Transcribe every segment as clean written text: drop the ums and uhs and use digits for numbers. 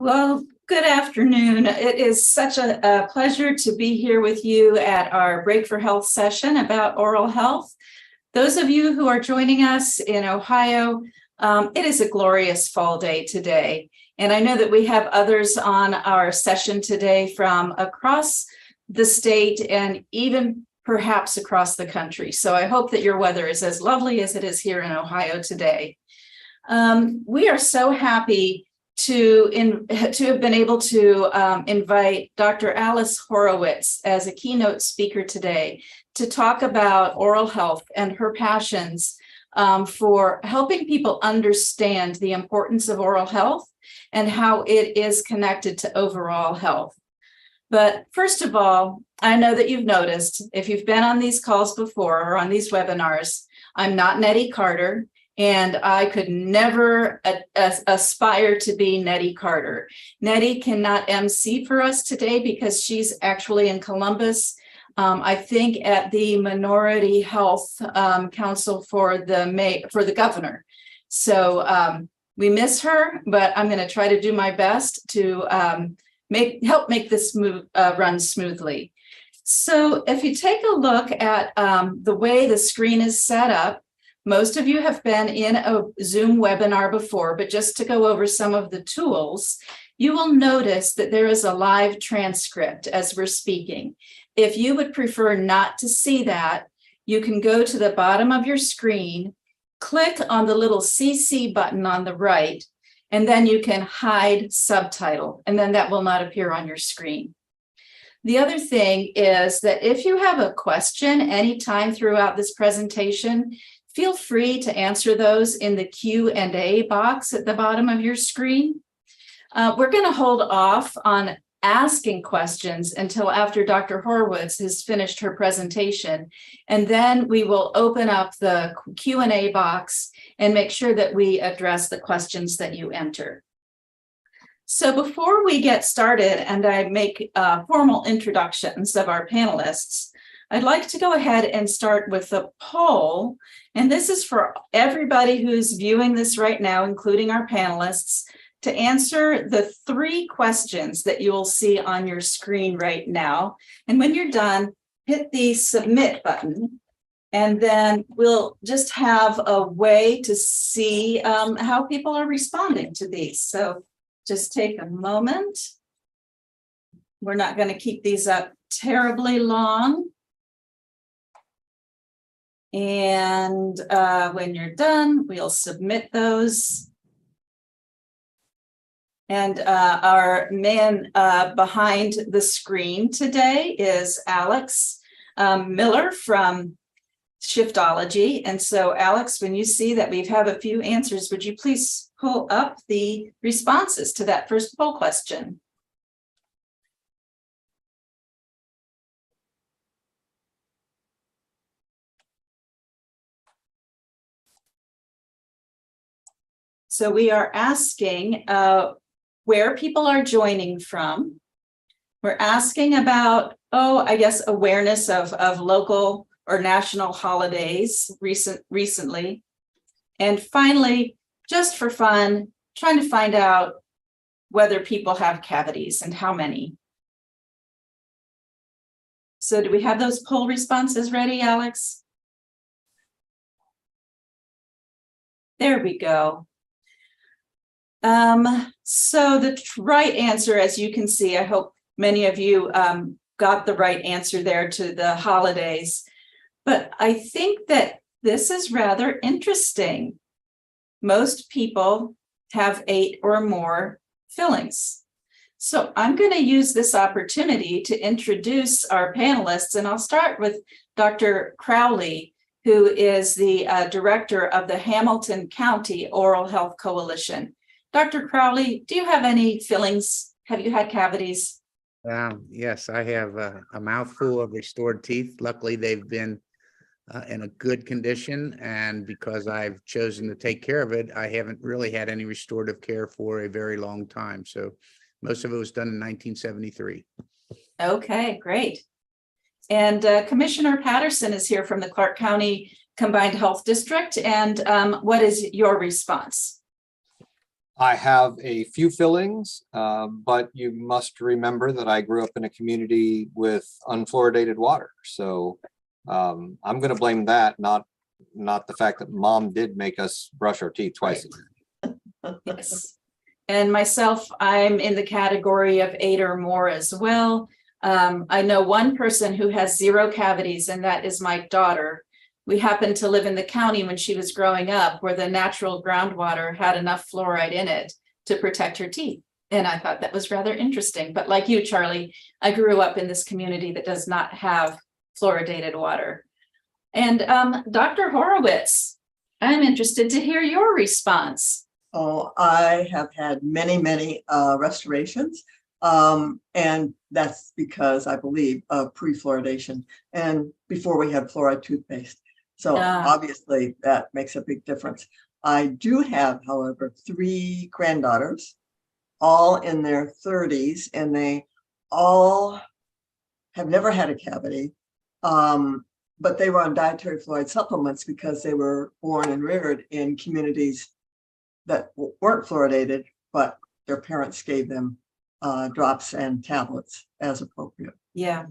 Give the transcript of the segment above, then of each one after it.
Well, good afternoon. It is such a pleasure to be here with you at our Break for Health session about oral health. Those of you who are joining us in Ohio, it is a glorious fall day today. And I know that we have others on our session today from across the state and even perhaps across the country. So I hope that your weather is as lovely as it is here in Ohio today. We are so happy to have been able to invite Dr. Alice Horowitz as a keynote speaker today to talk about oral health and her passions for helping people understand the importance of oral health and how it is connected to overall health. But first of all, I know that you've noticed, if you've been on these calls before or on these webinars, I'm not Nettie Carter. And I could never aspire to be Nettie Carter. Nettie cannot MC for us today because she's actually in Columbus, I think at the Minority Health Council for the governor. So we miss her, but I'm going to try to do my best to help make this run smoothly. So if you take a look at the way the screen is set up, most of you have been in a Zoom webinar before, but just to go over some of the tools, you will notice that there is a live transcript as we're speaking. If you would prefer not to see that, you can go to the bottom of your screen, click on the little CC button on the right, and then you can hide subtitle, and then that will not appear on your screen. The other thing is that if you have a question anytime throughout this presentation, feel free to answer those in the Q&A box at the bottom of your screen. We're going to hold off on asking questions until after Dr. Horowitz has finished her presentation, and then we will open up the Q&A box and make sure that we address the questions that you enter. So before we get started and I make formal introductions of our panelists, I'd like to go ahead and start with a poll, and this is for everybody who's viewing this right now, including our panelists, to answer the 3 questions that you will see on your screen right now. And when you're done, hit the submit button, and then we'll just have a way to see how people are responding to these. So just take a moment. We're not going to keep these up terribly long. And when you're done, we'll submit those. And our man behind the screen today is Alex Miller from Shiftology. And so, Alex, when you see that we have a few answers, would you please pull up the responses to that first poll question? So we are asking where people are joining from. We're asking about, I guess, awareness of local or national holidays recently. And finally, just for fun, trying to find out whether people have cavities and how many. So do we have those poll responses ready, Alex? There we go. So the right answer, as you can see, I hope many of you got the right answer there to the holidays, but I think that this is rather interesting. Most people have 8 or more fillings. So I'm going to use this opportunity to introduce our panelists, and I'll start with Dr. Crowley, who is the director of the Hamilton County Oral Health Coalition. Dr. Crowley, do you have any fillings? Have you had cavities? Yes, I have a mouthful of restored teeth. Luckily, they've been in a good condition, and because I've chosen to take care of it, I haven't really had any restorative care for a very long time. So most of it was done in 1973. Okay, great. And Commissioner Patterson is here from the Clark County Combined Health District. And what is your response? I have a few fillings, but you must remember that I grew up in a community with unfluoridated water. So I'm going to blame that, not the fact that mom did make us brush our teeth twice a day. Yes. And myself, I'm in the category of 8 or more as well. I know one person who has 0 cavities, and that is my daughter. We happened to live in the county when she was growing up where the natural groundwater had enough fluoride in it to protect her teeth. And I thought that was rather interesting. But like you, Charlie, I grew up in this community that does not have fluoridated water. And Dr. Horowitz, I'm interested to hear your response. Oh, I have had many restorations. And that's because I believe of pre-fluoridation and before we had fluoride toothpaste. So obviously that makes a big difference. I do have, however, 3 granddaughters, all in their 30s, and they all have never had a cavity. But they were on dietary fluoride supplements because they were born and reared in communities that weren't fluoridated, but their parents gave them drops and tablets as appropriate. Yeah,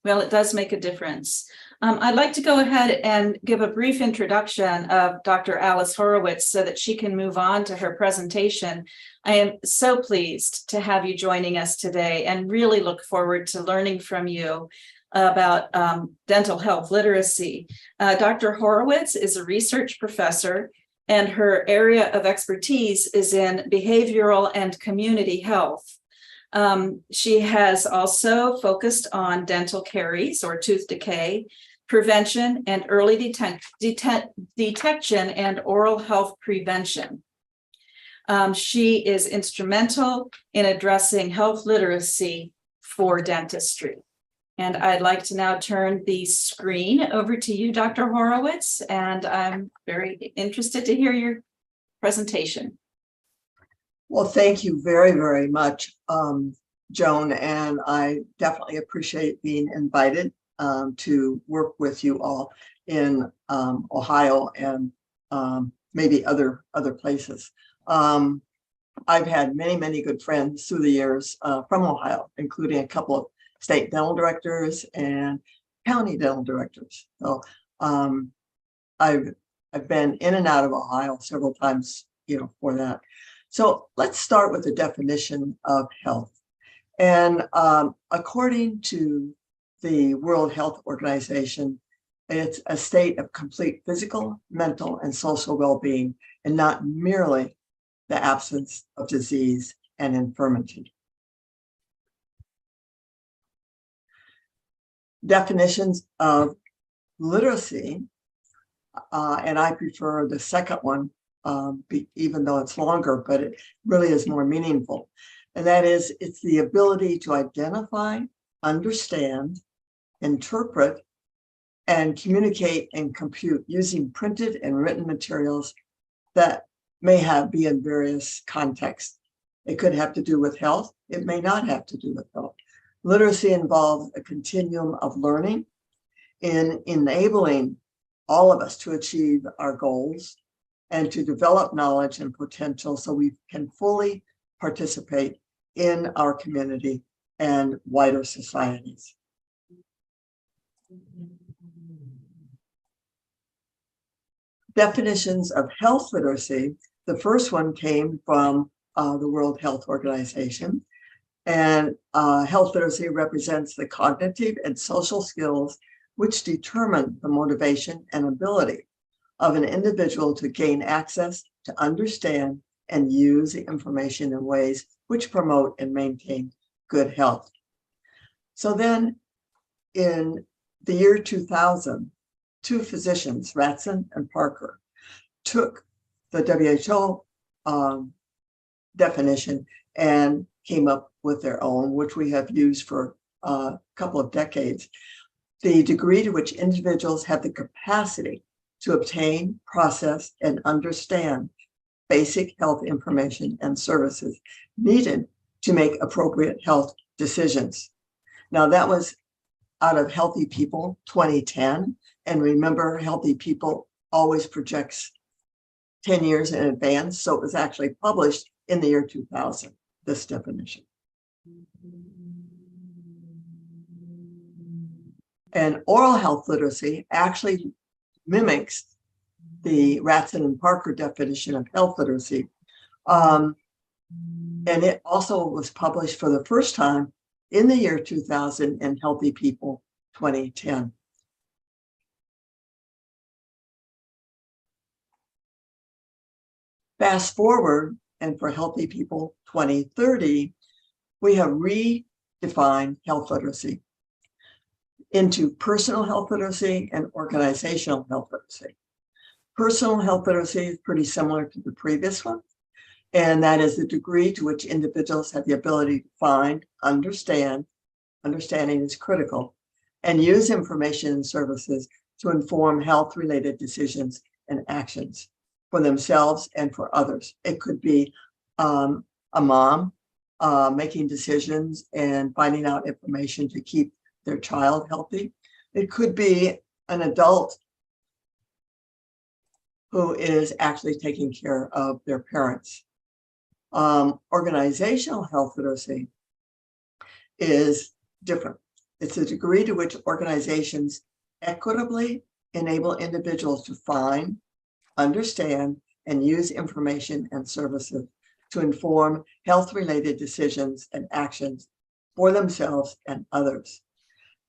well, it does make a difference. I'd like to go ahead and give a brief introduction of Dr. Alice Horowitz so that she can move on to her presentation. I am so pleased to have you joining us today and really look forward to learning from you about dental health literacy. Dr. Horowitz is a research professor, and her area of expertise is in behavioral and community health. She has also focused on dental caries or tooth decay, prevention and early detection and oral health prevention. She is instrumental in addressing health literacy for dentistry. And I'd like to now turn the screen over to you, Dr. Horowitz, and I'm very interested to hear your presentation. Well, thank you very much, Joan, and I definitely appreciate being invited to work with you all in Ohio and maybe other places. I've had many good friends through the years from Ohio, including a couple of state dental directors and county dental directors. So I've been in and out of Ohio several times, for that. So let's start with the definition of health. And according to the World Health Organization, it's a state of complete physical, mental, and social well-being, and not merely the absence of disease and infirmity. Definitions of literacy, and I prefer the second one, even though it's longer, but it really is more meaningful. And that is, it's the ability to identify, understand, interpret, and communicate and compute using printed and written materials that may be in various contexts. It could have to do with health. It may not have to do with health. Literacy involves a continuum of learning in enabling all of us to achieve our goals and to develop knowledge and potential so we can fully participate in our community and wider societies. Definitions of health literacy. The first one came from the World Health Organization. And health literacy represents the cognitive and social skills which determine the motivation and ability of an individual to gain access, to understand, and use the information in ways which promote and maintain good health. So then in the year 2000, 2 physicians, Ratson and Parker, took the WHO definition and came up with their own, which we have used for a couple of decades. The degree to which individuals have the capacity to obtain, process, and understand basic health information and services needed to make appropriate health decisions. Now, that was out of Healthy People 2010. And remember, Healthy People always projects 10 years in advance. So it was actually published in the year 2000, this definition. And oral health literacy actually mimics the Ratson and Parker definition of health literacy. And it also was published for the first time in the year 2000 in Healthy People 2010. Fast forward, and for Healthy People 2030, we have redefined health literacy into personal health literacy and organizational health literacy. Personal health literacy is pretty similar to the previous one, and that is the degree to which individuals have the ability to find, understand, understanding is critical, and use information and services to inform health-related decisions and actions for themselves and for others. It could be a mom making decisions and finding out information to keep their child healthy. It could be an adult who is actually taking care of their parents. Organizational health literacy is different. It's the degree to which organizations equitably enable individuals to find, understand, and use information and services to inform health-related decisions and actions for themselves and others.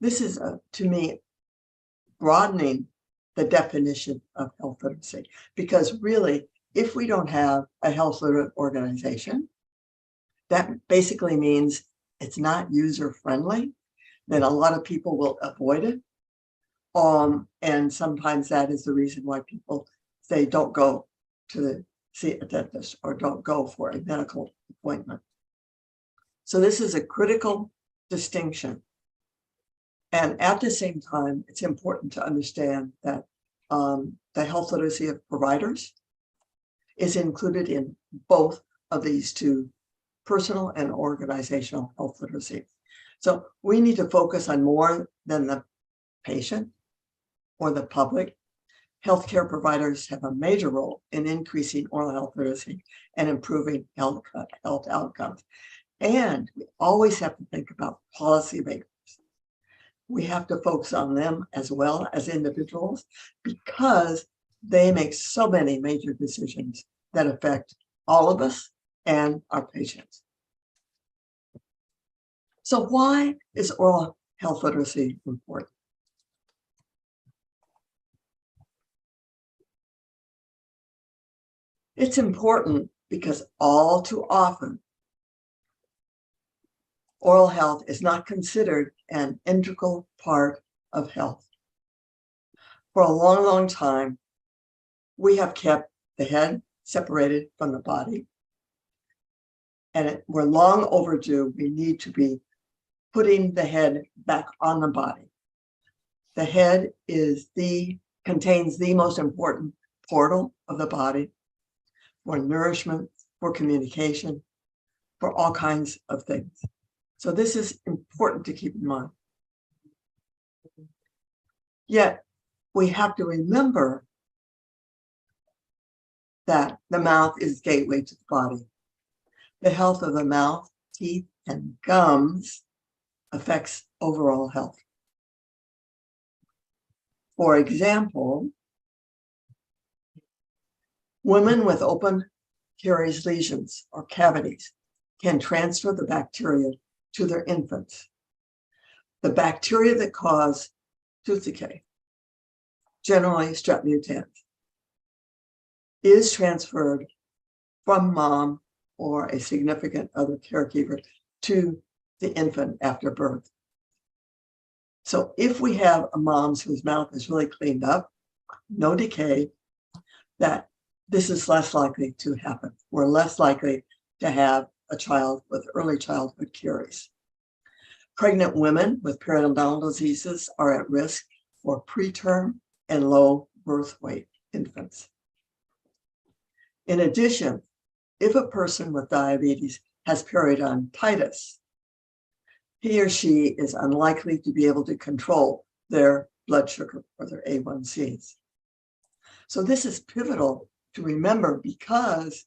This is, to me, broadening the definition of health literacy, because really, if we don't have a health literate organization, that basically means it's not user-friendly, then a lot of people will avoid it. And sometimes that is the reason why people say don't go to see a dentist or don't go for a medical appointment. So this is a critical distinction. And at the same time, it's important to understand that the health literacy of providers is included in both of these two, personal and organizational health literacy. So we need to focus on more than the patient or the public. Healthcare providers have a major role in increasing oral health literacy and improving health outcomes. And we always have to think about policymakers. We have to focus on them as well as individuals, because they make so many major decisions that affect all of us and our patients. So why is oral health literacy important? It's important because all too often, oral health is not considered an integral part of health. For a long, long time, we have kept the head separated from the body. And we're long overdue. We need to be putting the head back on the body. The head contains the most important portal of the body for nourishment, for communication, for all kinds of things. So this is important to keep in mind. Yet we have to remember that the mouth is gateway to the body. The health of the mouth, teeth, and gums affects overall health. For example, women with open caries lesions or cavities can transfer the bacteria to their infants. The bacteria that cause tooth decay, generally strep mutans, is transferred from mom or a significant other caregiver to the infant after birth. So if we have a mom whose mouth is really cleaned up, no decay, that this is less likely to happen. We're less likely to have a child with early childhood caries. Pregnant women with periodontal diseases are at risk for preterm and low birth weight infants. In addition, if a person with diabetes has periodontitis, he or she is unlikely to be able to control their blood sugar or their A1Cs. So this is pivotal to remember because,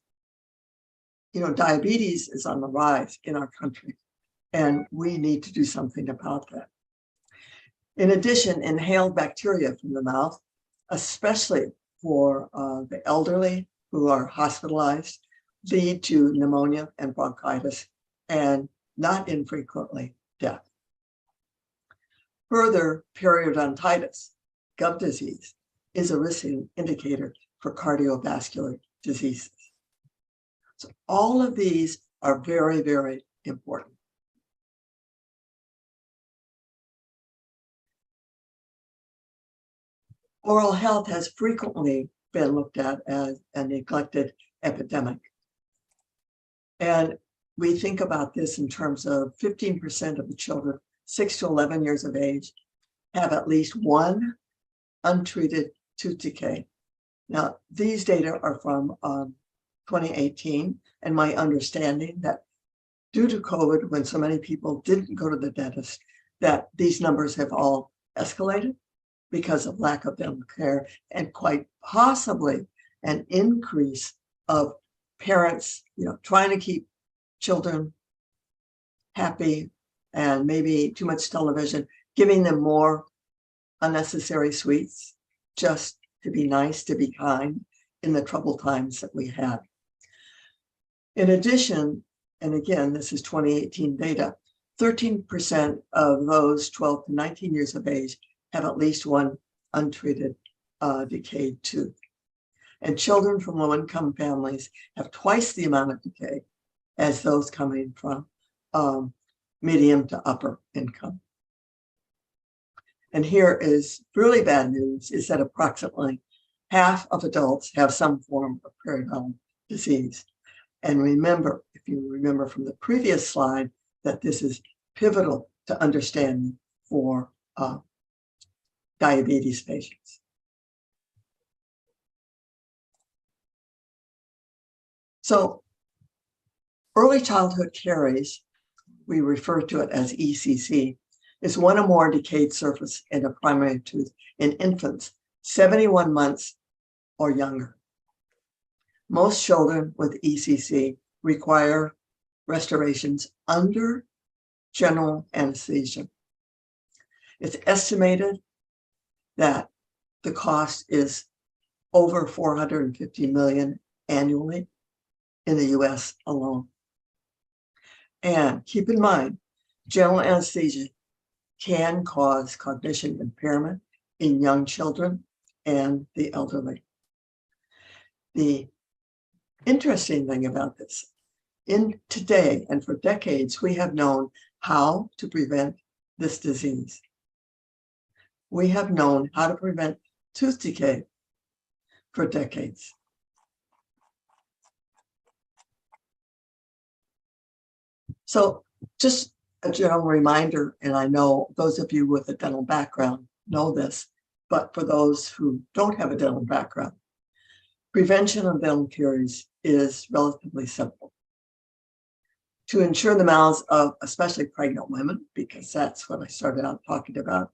diabetes is on the rise in our country, and we need to do something about that. In addition, inhaled bacteria from the mouth, especially for the elderly who are hospitalized, lead to pneumonia and bronchitis, and not infrequently death. Further, periodontitis, gum disease, is a risk indicator for cardiovascular diseases. So all of these are very, very important. Oral health has frequently been looked at as a neglected epidemic. And we think about this in terms of 15% of the children 6 to 11 years of age have at least one untreated tooth decay. Now, these data are from 2018, and my understanding that due to COVID, when so many people didn't go to the dentist, that these numbers have all escalated because of lack of dental care, and quite possibly an increase of parents, trying to keep children happy, and maybe too much television, giving them more unnecessary sweets just to be nice, to be kind in the troubled times that we had. In addition, and again, this is 2018 data, 13% of those 12 to 19 years of age have at least one untreated decayed tooth. And children from low-income families have twice the amount of decay as those coming from medium to upper income. And here is really bad news, is that approximately half of adults have some form of periodontal disease. And remember, if you remember from the previous slide, that this is pivotal to understanding for diabetes patients. So early childhood caries, we refer to it as ECC, is one or more decayed surface in a primary tooth in infants 71 months or younger. Most children with ECC require restorations under general anesthesia. It's estimated that the cost is over $450 million annually in the US alone. And keep in mind, general anesthesia can cause cognition impairment in young children and the elderly. The interesting thing about this, in today and for decades, we have known how to prevent this disease. We have known how to prevent tooth decay for decades. So just a general reminder, and I know those of you with a dental background know this, but for those who don't have a dental background, prevention of dental caries is relatively simple. To ensure the mouths of especially pregnant women, because that's what I started out talking about,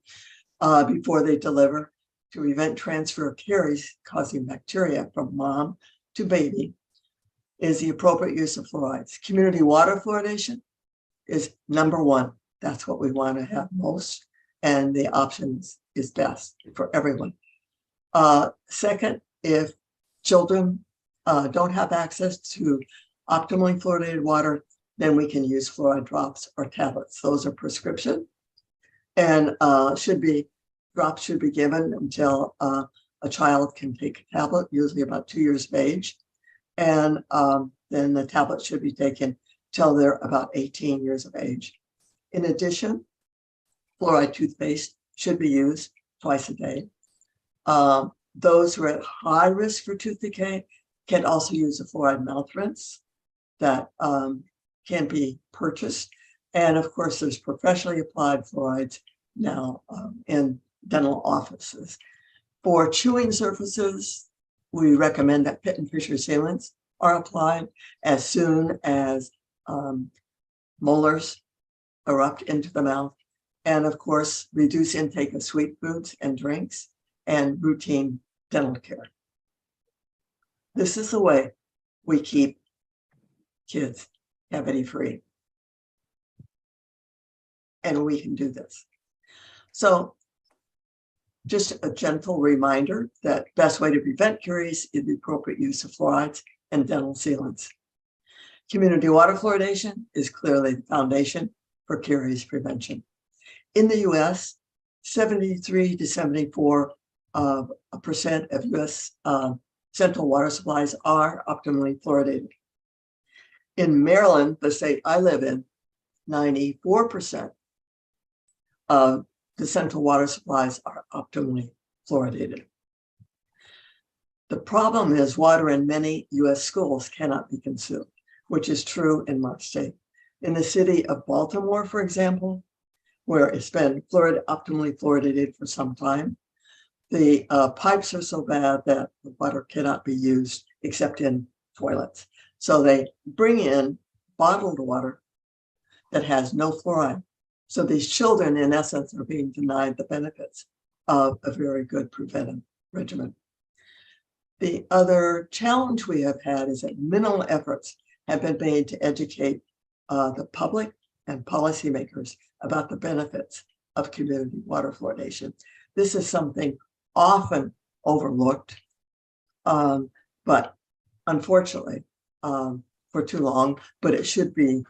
before they deliver, to prevent transfer of caries causing bacteria from mom to baby, is the appropriate use of fluorides. Community water fluoridation is number one. That's what we want to have most, and the options is best for everyone. Second, if children don't have access to optimally fluoridated water, then we can use fluoride drops or tablets. Those are prescription, and drops should be given until a child can take a tablet, usually about 2 years of age. And then the tablet should be taken till they're about 18 years of age. In addition, fluoride toothpaste should be used twice a day. Those who are at high risk for tooth decay can also use a fluoride mouth rinse that can be purchased. And of course, there's professionally applied fluorides now in dental offices. For chewing surfaces, we recommend that Pitt and Fisher sealants are applied as soon as molars erupt into the mouth. And of course, reduce intake of sweet foods and drinks and routine dental care. This is the way we keep kids cavity-free. And we can do this. So just a gentle reminder that best way to prevent caries is the appropriate use of fluorides and dental sealants. Community water fluoridation is clearly the foundation for caries prevention. In the US, 73 to 74% of US central water supplies are optimally fluoridated. In Maryland, the state I live in, 94% of the central water supplies are optimally fluoridated. The problem is water in many US schools cannot be consumed, which is true in my state. In the city of Baltimore, for example, where it's been optimally fluoridated for some time, the pipes are so bad that the water cannot be used except in toilets. So they bring in bottled water that has no fluoride. So these children, in essence, are being denied the benefits of a very good preventive regimen. The other challenge we have had is that minimal efforts have been made to educate the public and policymakers about the benefits of community water fluoridation. This is something often overlooked, but unfortunately for too long, but it should be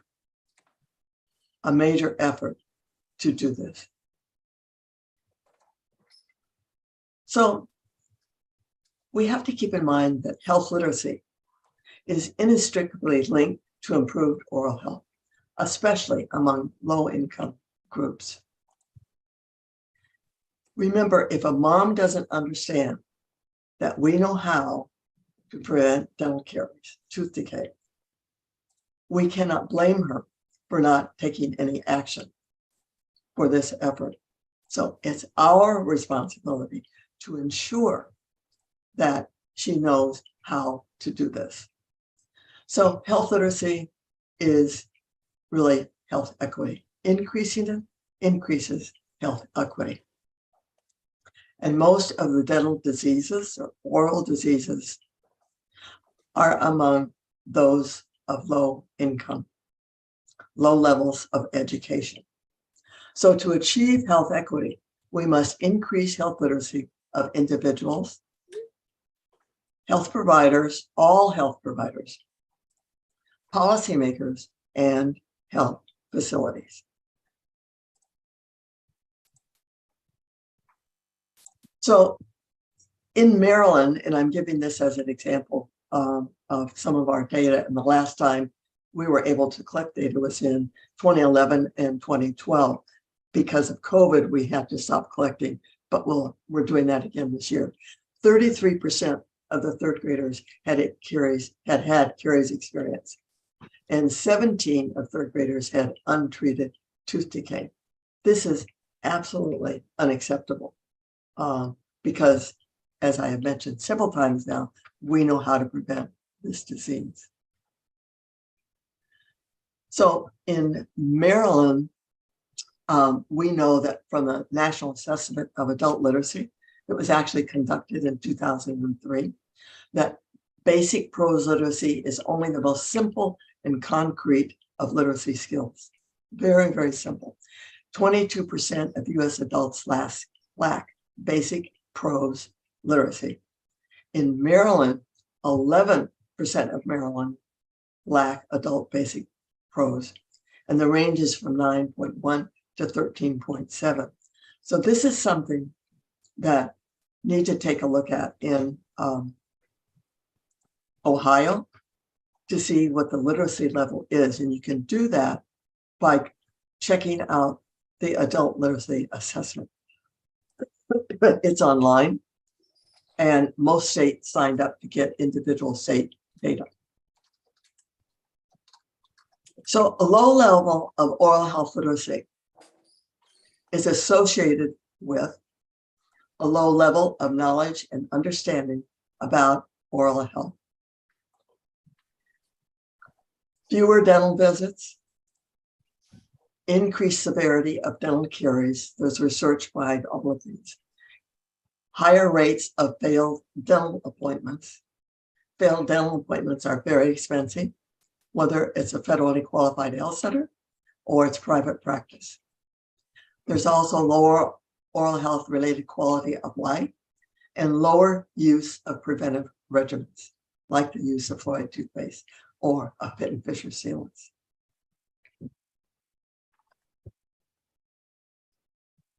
a major effort to do this. So we have to keep in mind that health literacy is inextricably linked to improved oral health, especially among low-income groups. Remember, if a mom doesn't understand that we know how to prevent dental caries, tooth decay, we cannot blame her for not taking any action for this effort. So it's our responsibility to ensure that she knows how to do this. So health literacy is really health equity. Increasing it increases health equity. And most of the dental diseases or oral diseases are among those of low income, low levels of education. So to achieve health equity, we must increase health literacy of individuals, health providers, all health providers, policymakers, and health facilities. So in Maryland, and I'm giving this as an example of some of our data, and the last time we were able to collect data was in 2011 and 2012. Because of COVID, we had to stop collecting, but we're doing that again this year. 33% of the third graders had caries experience, and 17 of third graders had untreated tooth decay. This is absolutely unacceptable because, as I have mentioned several times now, we know how to prevent this disease. So in Maryland, we know that from the National Assessment of Adult Literacy that was actually conducted in 2003, that basic prose literacy is only the most simple and concrete of literacy skills. Very, very simple. 22% of US adults lack basic prose literacy. In Maryland, 11% of Maryland lack adult basic prose, and the range is from 9.1 to 13.7. So this is something that need to take a look at in Ohio to see what the literacy level is. And you can do that by checking out the adult literacy assessment. It's online, and most states signed up to get individual state data. So a low level of oral health literacy is associated with a low level of knowledge and understanding about oral health. Fewer dental visits, increased severity of dental caries. There's research behind all of these. Higher rates of failed dental appointments, failed dental appointments are very expensive, whether it's a federally qualified health center or it's private practice. There's also lower oral health related quality of life and lower use of preventive regimens, like the use of fluoride toothpaste or a Pitt and Fisher sealants.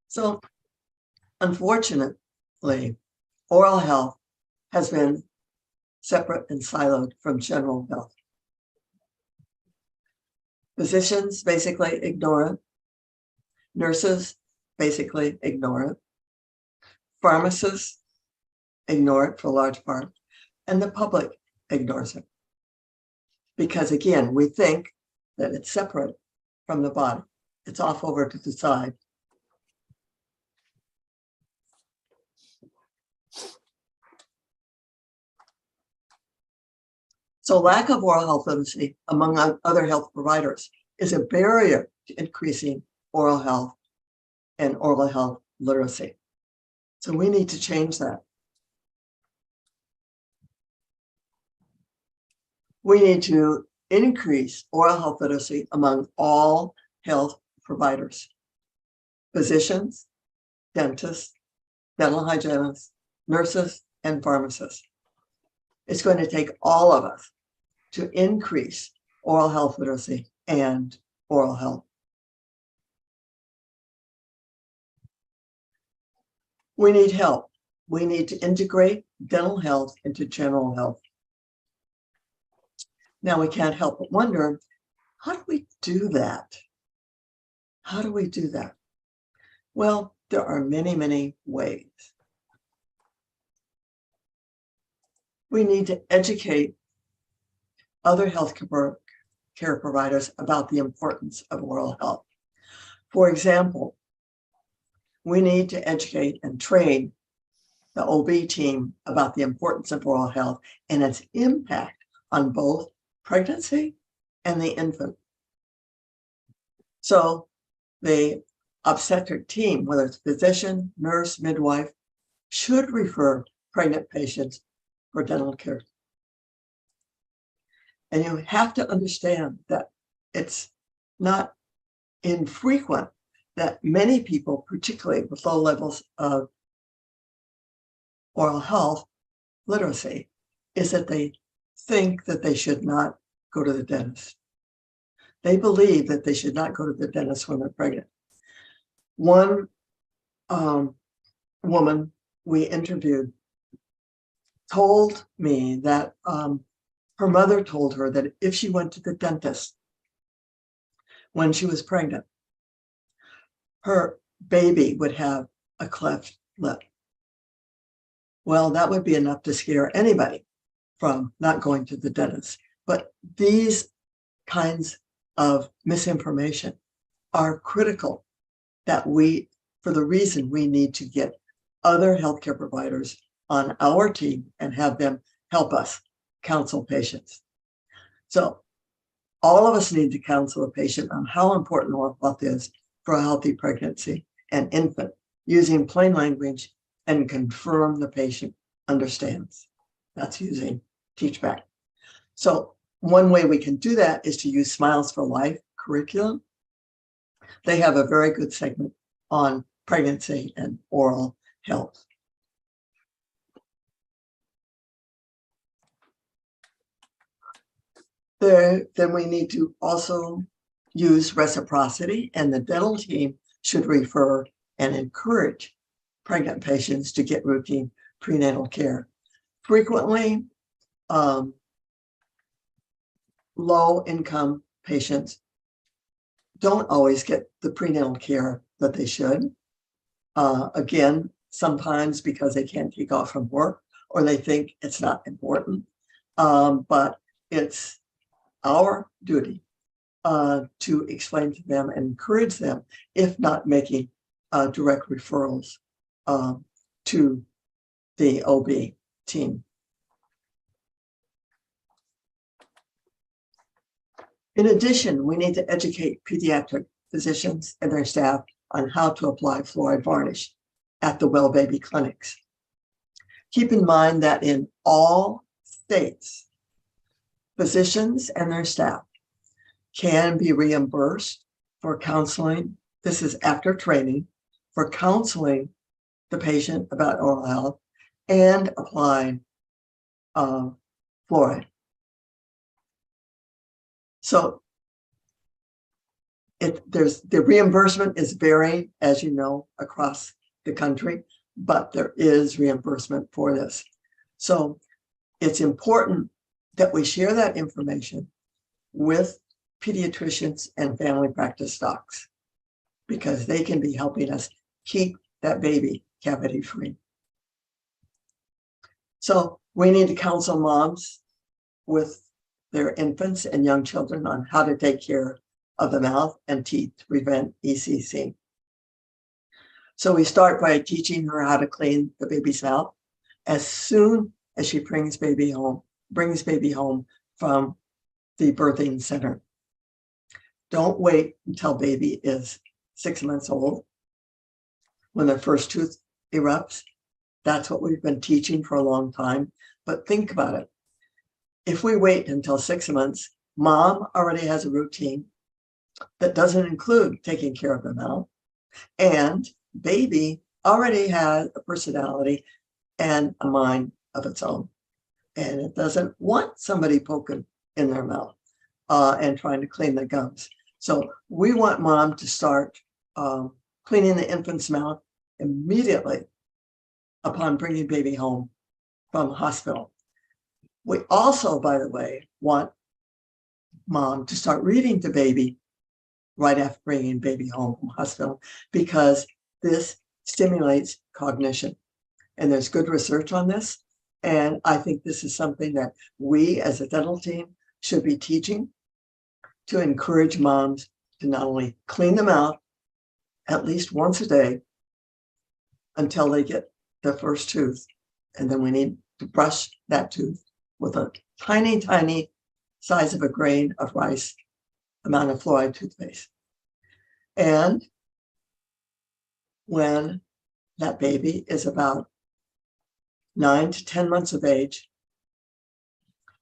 So, unfortunately, oral health has been separate and siloed from general health. Physicians basically ignore it. Nurses basically ignore it. Pharmacists ignore it for a large part, and the public ignores it. Because again, we think that it's separate from the body. It's off over to the side. So lack of oral health literacy among other health providers is a barrier to increasing oral health and oral health literacy. So we need to change that. We need to increase oral health literacy among all health providers, physicians, dentists, dental hygienists, nurses, and pharmacists. It's going to take all of us to increase oral health literacy and oral health. We need help. We need to integrate dental health into general health. Now, we can't help but wonder, how do we do that? How do we do that? Well, there are many, many ways. We need to educate other health care providers about the importance of oral health. For example, we need to educate and train the OB team about the importance of oral health and its impact on both pregnancy and the infant. So the obstetric team, whether it's physician, nurse, midwife, should refer pregnant patients for dental care. And you have to understand that it's not infrequent that many people, particularly with low levels of oral health literacy, is that they think that they should not go to the dentist. They believe that they should not go to the dentist when they're pregnant. One woman we interviewed told me that her mother told her that if she went to the dentist when she was pregnant, her baby would have a cleft lip. Well, that would be enough to scare anybody from not going to the dentist. But these kinds of misinformation are critical that for the reason we need to get other healthcare providers on our team and have them help us counsel patients. So all of us need to counsel a patient on how important oral health is for a healthy pregnancy and infant, using plain language and confirm the patient understands. That's using TeachBack. So one way we can do that is to use Smiles for Life curriculum. They have a very good segment on pregnancy and oral health. Then we need to also use reciprocity, and the dental team should refer and encourage pregnant patients to get routine prenatal care. Frequently, low-income patients don't always get the prenatal care that they should. Again, sometimes because they can't take off from work or they think it's not important, but it's our duty to explain to them and encourage them, if not making direct referrals to the OB team. In addition, we need to educate pediatric physicians and their staff on how to apply fluoride varnish at the well baby clinics. Keep in mind that in all states, physicians and their staff can be reimbursed for counseling. This is after training for counseling the patient about oral health and applying fluoride. So there's the reimbursement is varying, as you know, across the country, but there is reimbursement for this. So it's important that we share that information with pediatricians and family practice docs, because they can be helping us keep that baby cavity free. So we need to counsel moms with their infants and young children on how to take care of the mouth and teeth to prevent ECC. So we start by teaching her how to clean the baby's mouth as soon as she brings baby home from the birthing center. Don't wait until baby is 6 months old when the first tooth erupts. That's what we've been teaching for a long time. But think about it. If we wait until 6 months, mom already has a routine that doesn't include taking care of the mouth, and baby already has a personality and a mind of its own, and it doesn't want somebody poking in their mouth and trying to clean the gums. So we want mom to start cleaning the infant's mouth immediately upon bringing baby home from the hospital. We also, by the way, want mom to start reading to baby right after bringing baby home from hospital, because this stimulates cognition. And there's good research on this. And I think this is something that we as a dental team should be teaching to encourage moms to not only clean the mouth at least once a day until they get their first tooth. And then we need to brush that tooth with a tiny, tiny size of a grain of rice amount of fluoride toothpaste. And when that baby is about 9 to 10 months of age,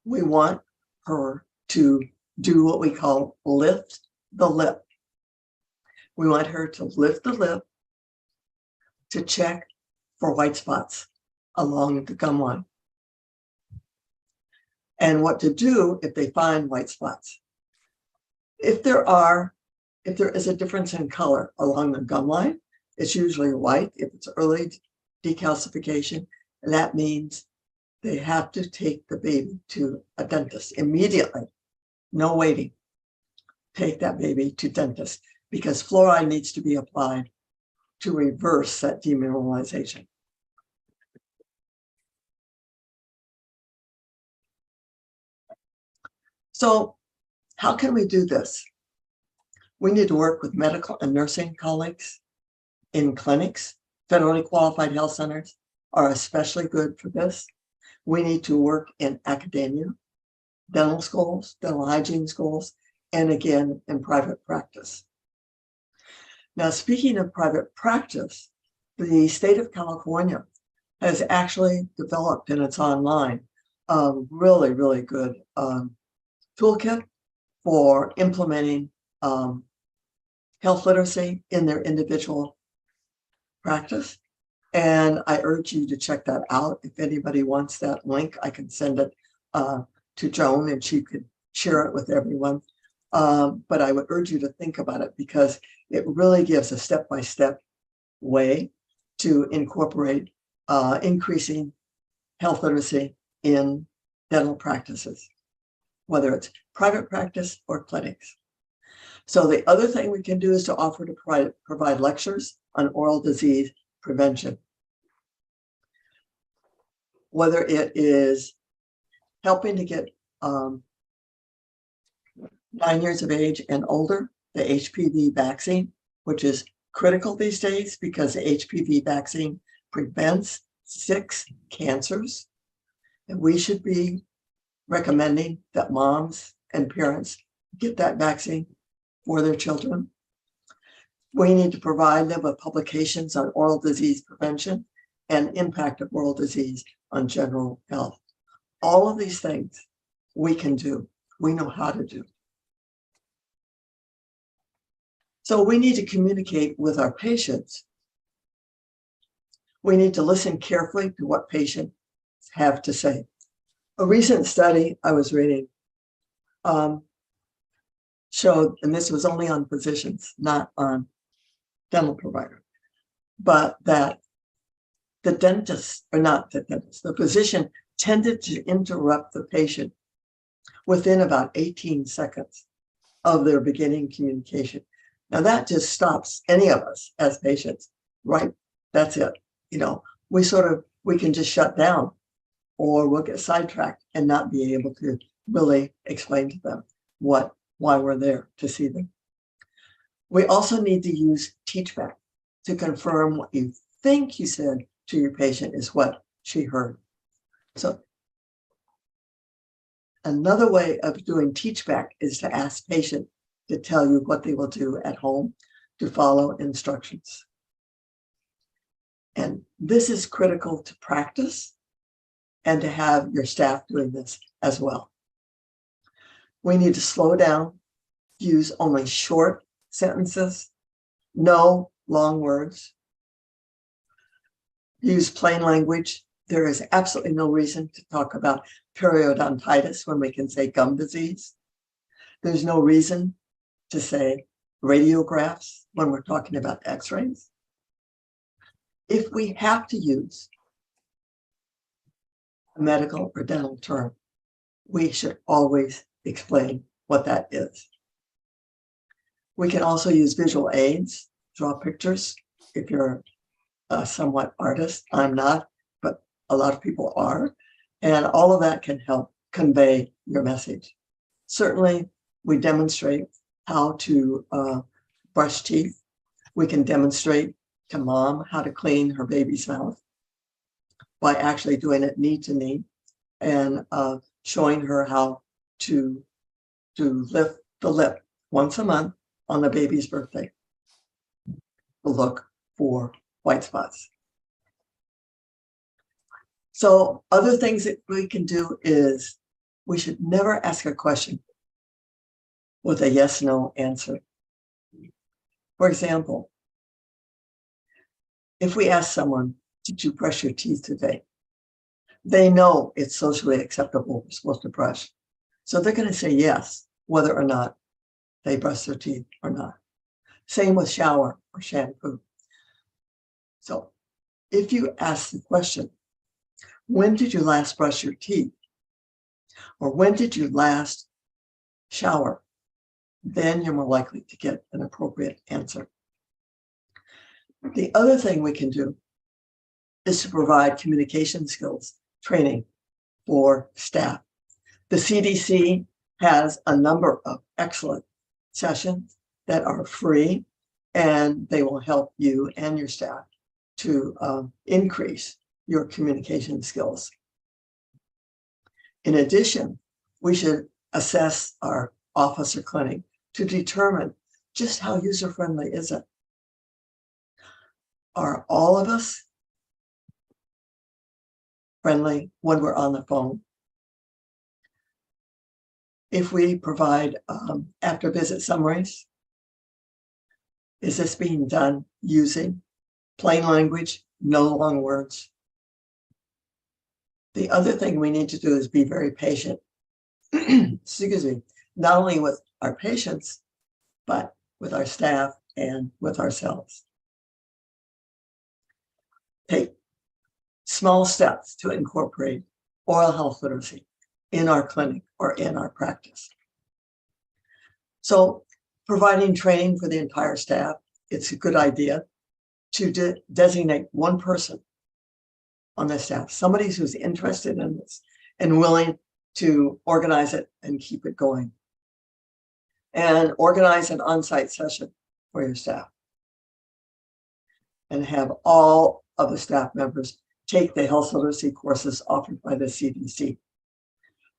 we want her to do what we call lift the lip. We want her to lift the lip to check for white spots along the gum line. And what to do if they find white spots. If there is a difference in color along the gum line, it's usually white. If it's early decalcification, that means they have to take the baby to a dentist immediately. No waiting. Take that baby to dentist, because fluoride needs to be applied to reverse that demineralization. So how can we do this? We need to work with medical and nursing colleagues in clinics. Federally qualified health centers are especially good for this. We need to work in academia, dental schools, dental hygiene schools, and again, in private practice. Now, speaking of private practice, the state of California has actually developed in its online a really, really good toolkit for implementing health literacy in their individual practice. And I urge you to check that out. If anybody wants that link, I can send it to Joan and she could share it with everyone. But I would urge you to think about it, because it really gives a step-by-step way to incorporate increasing health literacy in dental practices, whether it's private practice or clinics. So the other thing we can do is to offer to provide lectures on oral disease prevention. Whether it is helping to get 9 years of age and older, the HPV vaccine, which is critical these days because the HPV vaccine prevents 6 cancers. And we should be recommending that moms and parents get that vaccine for their children. We need to provide them with publications on oral disease prevention and impact of oral disease on general health. All of these things we can do, we know how to do. So we need to communicate with our patients. We need to listen carefully to what patients have to say. A recent study I was reading showed, and this was only on physicians, not on dental provider, but that the dentist, or not the dentist, the physician tended to interrupt the patient within about 18 seconds of their beginning communication. Now that just stops any of us as patients, right? That's it. You know, we can just shut down, or we'll get sidetracked and not be able to really explain to them why we're there to see them. We also need to use teach back to confirm what you think you said to your patient is what she heard. So another way of doing teach back is to ask patient to tell you what they will do at home to follow instructions. And this is critical to practice and to have your staff doing this as well. We need to slow down, use only short sentences, no long words, use plain language. There is absolutely no reason to talk about periodontitis when we can say gum disease. There's no reason to say radiographs when we're talking about x-rays. If we have to use a medical or dental term, we should always explain what that is. We can also use visual aids, draw pictures. If you're a somewhat artist, I'm not, but a lot of people are. And all of that can help convey your message. Certainly, we demonstrate how to brush teeth. We can demonstrate to mom how to clean her baby's mouth by actually doing it knee to knee and showing her how to lift the lip once a month on the baby's birthday to look for white spots. So other things that we can do is we should never ask a question with a yes/no answer. For example, if we ask someone, did you brush your teeth today? They know it's socially acceptable, we're supposed to brush. So they're going to say yes, whether or not they brush their teeth or not. Same with shower or shampoo. So if you ask the question, when did you last brush your teeth? Or when did you last shower? Then you're more likely to get an appropriate answer. The other thing we can do is to provide communication skills training for staff. The CDC has a number of excellent sessions that are free, and they will help you and your staff to increase your communication skills. In addition, we should assess our office or clinic to determine just how user-friendly is it. Are all of us friendly when we're on the phone? If we provide after visit summaries, is this being done using plain language, no long words? The other thing we need to do is be very patient, excuse me, not only with our patients, but with our staff and with ourselves. Take small steps to incorporate oral health literacy in our clinic or in our practice. So providing training for the entire staff, it's a good idea to designate one person on the staff, somebody who's interested in this and willing to organize it and keep it going. And organize an on-site session for your staff. And have all of the staff members take the health literacy courses offered by the CDC.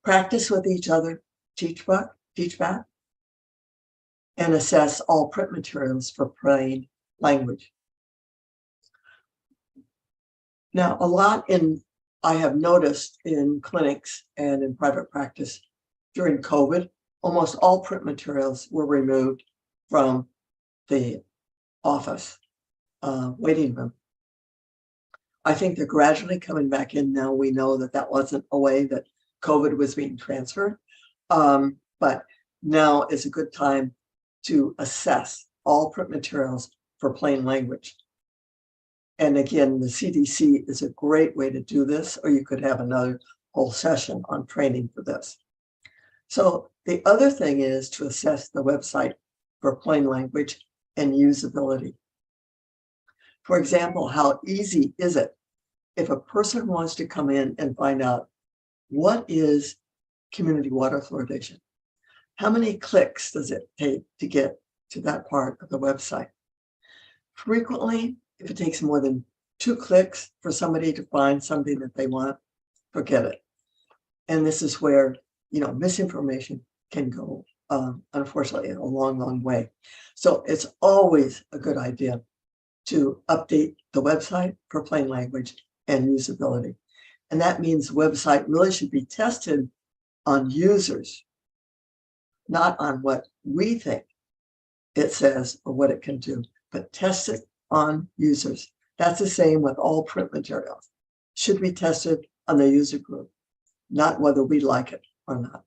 Practice with each other, teach back, and assess all print materials for plain language. Now, a lot in I have noticed in clinics and in private practice during COVID, almost all print materials were removed from the office waiting room. I think they're gradually coming back in now. We know that that wasn't a way that COVID was being transferred. But now is a good time to assess all print materials for plain language. And again, the CDC is a great way to do this, or you could have another whole session on training for this. So the other thing is to assess the website for plain language and usability. For example, how easy is it if a person wants to come in and find out what is community water fluoridation? How many clicks does it take to get to that part of the website? Frequently, if it takes more than 2 clicks for somebody to find something that they want, forget it. And this is where, misinformation can go, unfortunately, a long, long way. So it's always a good idea to update the website for plain language and usability. And that means the website really should be tested on users, not on what we think it says or what it can do, but test it on users. That's the same with all print materials. Should be tested on the user group, not whether we like it or not.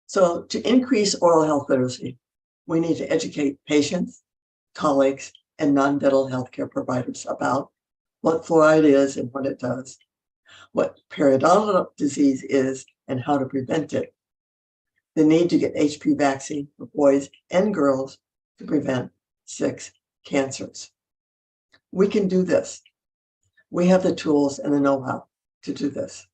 So to increase oral health literacy, we need to educate patients, colleagues, and non-dental healthcare providers about what fluoride is and what it does, what periodontal disease is and how to prevent it, the need to get HPV vaccine for boys and girls to prevent 6 cancers. We can do this. We have the tools and the know-how to do this.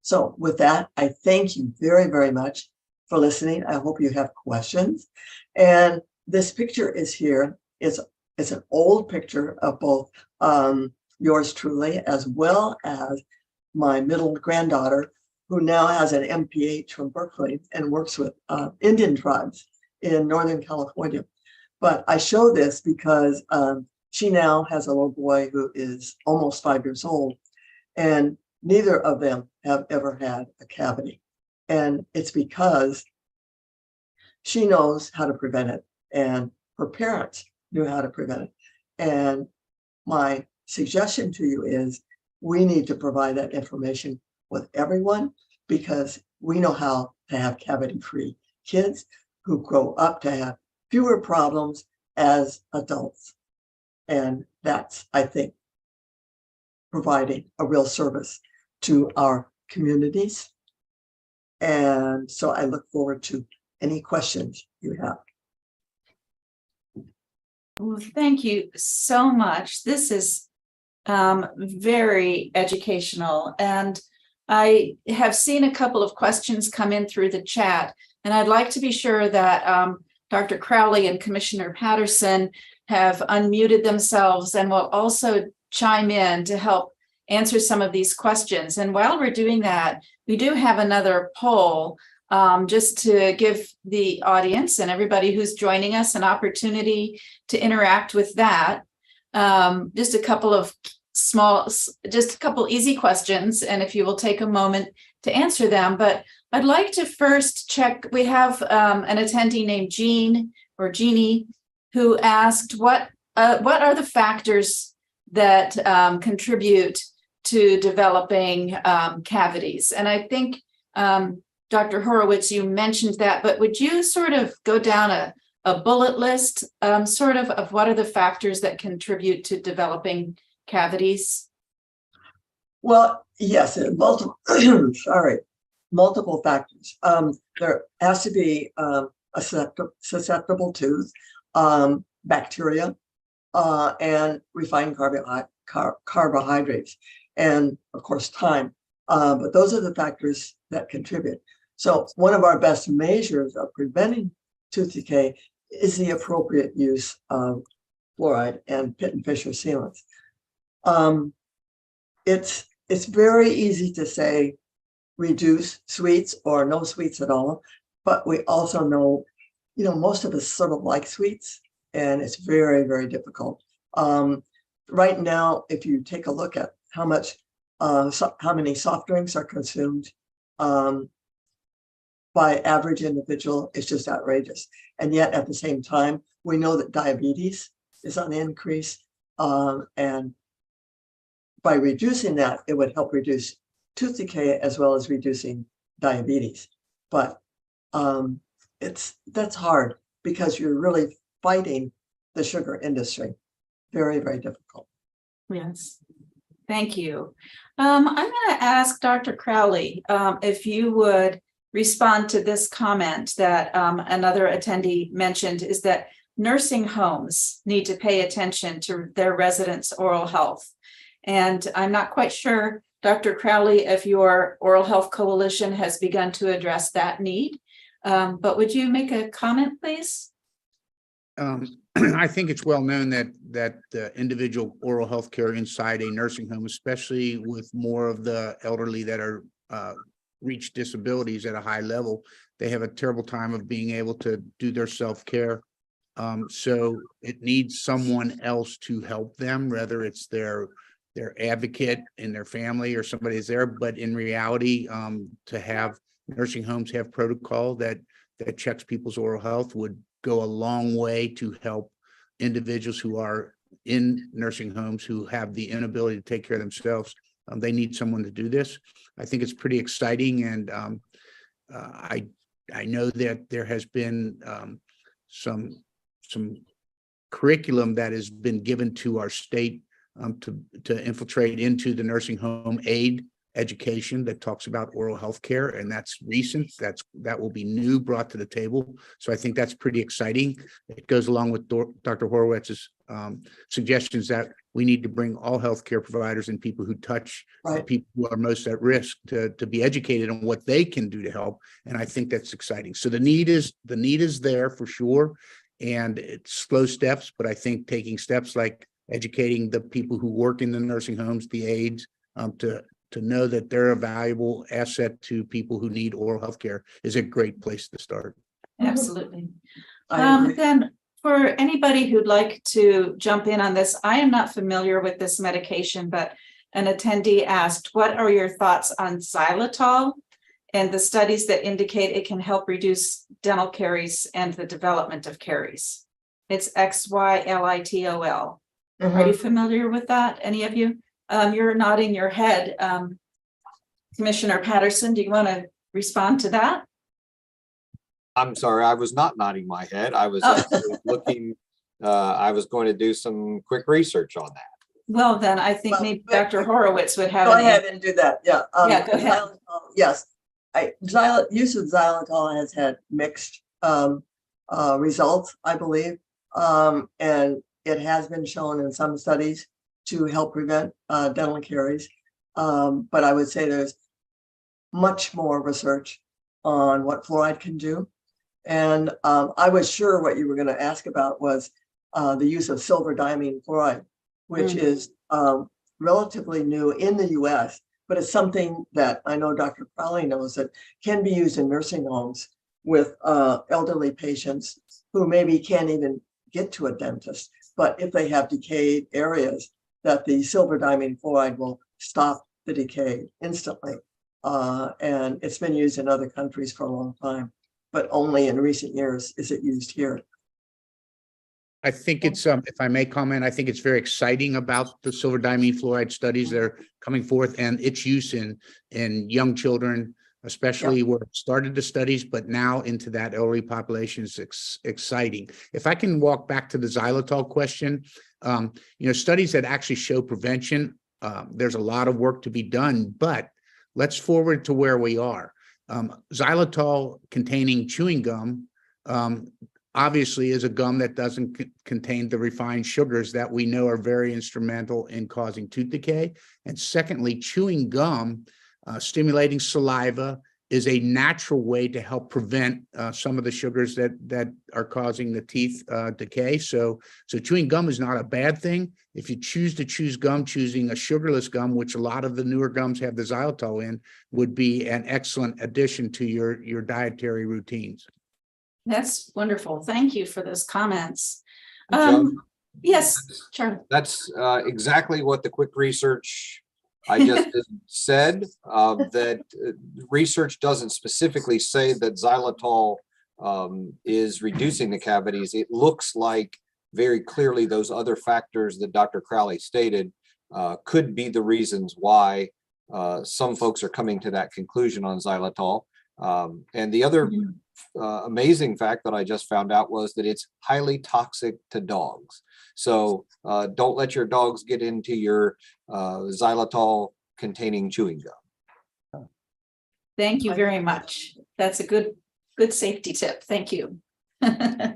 So with that, I thank you very, very much for listening. I hope you have questions. And this picture is here. It's an old picture of both yours truly, as well as my middle granddaughter, who now has an MPH from Berkeley and works with Indian tribes in Northern California. But I show this because she now has a little boy who is almost 5 years old, and neither of them have ever had a cavity. And it's because she knows how to prevent it, and her parents knew how to prevent it. And my suggestion to you is we need to provide that information with everyone, because we know how to have cavity-free kids who grow up to have fewer problems as adults. And that's, I think, providing a real service to our communities. And so I look forward to any questions you have. Well, thank you so much. This is very educational, and I have seen a couple of questions come in through the chat, and I'd like to be sure that Dr. Crowley and Commissioner Patterson have unmuted themselves and will also chime in to help answer some of these questions. And while we're doing that, we do have another poll just to give the audience and everybody who's joining us an opportunity to interact with that. Just a couple easy questions, and if you will take a moment to answer them. But I'd like to first check, we have an attendee named Jeannie, who asked what are the factors that contribute to developing cavities? And I think Dr. Horowitz, you mentioned that, but would you sort of go down a bullet list of what are the factors that contribute to developing cavities? Well, yes, multiple factors. There has to be a susceptible tooth, bacteria, and refined carbohydrates, and of course time. But those are the factors that contribute. So one of our best measures of preventing tooth decay is the appropriate use of fluoride and Pitt and Fisher sealants. It's very easy to say reduce sweets or no sweets at all, but we also know most of us sort of like sweets, and it's very, very difficult. Right now, if you take a look at how many soft drinks are consumed by average individual, it's just outrageous. And yet at the same time, we know that diabetes is on the increase. And by reducing that, it would help reduce tooth decay as well as reducing diabetes. But that's hard because you're really fighting the sugar industry. Very, very difficult. Yes. Thank you. I'm going to ask Dr. Crowley if you would respond to this comment that another attendee mentioned, is that nursing homes need to pay attention to their residents' oral health. And I'm not quite sure, Dr. Crowley, if your Oral Health Coalition has begun to address that need. But would you make a comment, please? I think it's well known that individual oral health care inside a nursing home, especially with more of the elderly that are reach disabilities at a high level, they have a terrible time of being able to do their self-care. So it needs someone else to help them, whether it's their advocate in their family or somebody's there. But in reality, to have nursing homes have protocol that checks people's oral health would go a long way to help individuals who are in nursing homes who have the inability to take care of themselves. They need someone to do this. I think it's pretty exciting, and I know that there has been some curriculum that has been given to our state to infiltrate into the nursing home aid education that talks about oral health care, and that's recent. That will be new, brought to the table. So I think that's pretty exciting. It goes along with Dr. Horowitz's suggestions that we need to bring all healthcare providers and people who touch the people who are most at risk to be educated on what they can do to help. And I think that's exciting. So the need is there for sure, and it's slow steps, but I think taking steps like educating the people who work in the nursing homes, the aides, to know that they're a valuable asset to people who need oral health care is a great place to start. Absolutely. Then for anybody who'd like to jump in on this, I am not familiar with this medication, but an attendee asked, what are your thoughts on xylitol and the studies that indicate it can help reduce dental caries and the development of caries? It's xylitol. Are you familiar with that? Any of you? You're nodding your head. Commissioner Patterson, do you want to respond to that? I'm sorry, I was not nodding my head. I was actually looking, I was going to do some quick research on that. Well, then I think maybe Dr. Horowitz would have. Go ahead and do that. Yeah. Yeah, go ahead. Xylitol, yes. Use of xylitol has had mixed results, I believe. And it has been shown in some studies to help prevent dental caries. But I would say there's much more research on what fluoride can do. And I was sure what you were going to ask about was the use of silver diamine fluoride, which is relatively new in the US, but it's something that I know Dr. Crowley knows that can be used in nursing homes with elderly patients who maybe can't even get to a dentist. But if they have decayed areas, that the silver diamine fluoride will stop the decay instantly. And it's been used in other countries for a long time, but only in recent years is it used here. I think it's, if I may comment, I think it's very exciting about the silver diamine fluoride studies that are coming forth and its use in young children, especially where it started the studies, but now into that elderly population is exciting. If I can walk back to the xylitol question, studies that actually show prevention, there's a lot of work to be done, but let's forward to where we are. Xylitol containing chewing gum, obviously is a gum that doesn't contain the refined sugars that we know are very instrumental in causing tooth decay. And secondly, chewing gum, stimulating saliva, is a natural way to help prevent some of the sugars that are causing the teeth decay. So chewing gum is not a bad thing. If you choose to choose gum, choosing a sugarless gum, which a lot of the newer gums have the xylitol in, would be an excellent addition to your dietary routines. That's wonderful. Thank you for those comments. Joan, Yes, Charlie. that's exactly what the quick research I just said, that research doesn't specifically say that xylitol is reducing the cavities. It looks like very clearly those other factors that Dr. Crowley stated could be the reasons why some folks are coming to that conclusion on xylitol. And the other amazing fact that I just found out was that it's highly toxic to dogs. So don't let your dogs get into your xylitol containing chewing gum. Thank you very much. That's a good safety tip. Thank you. I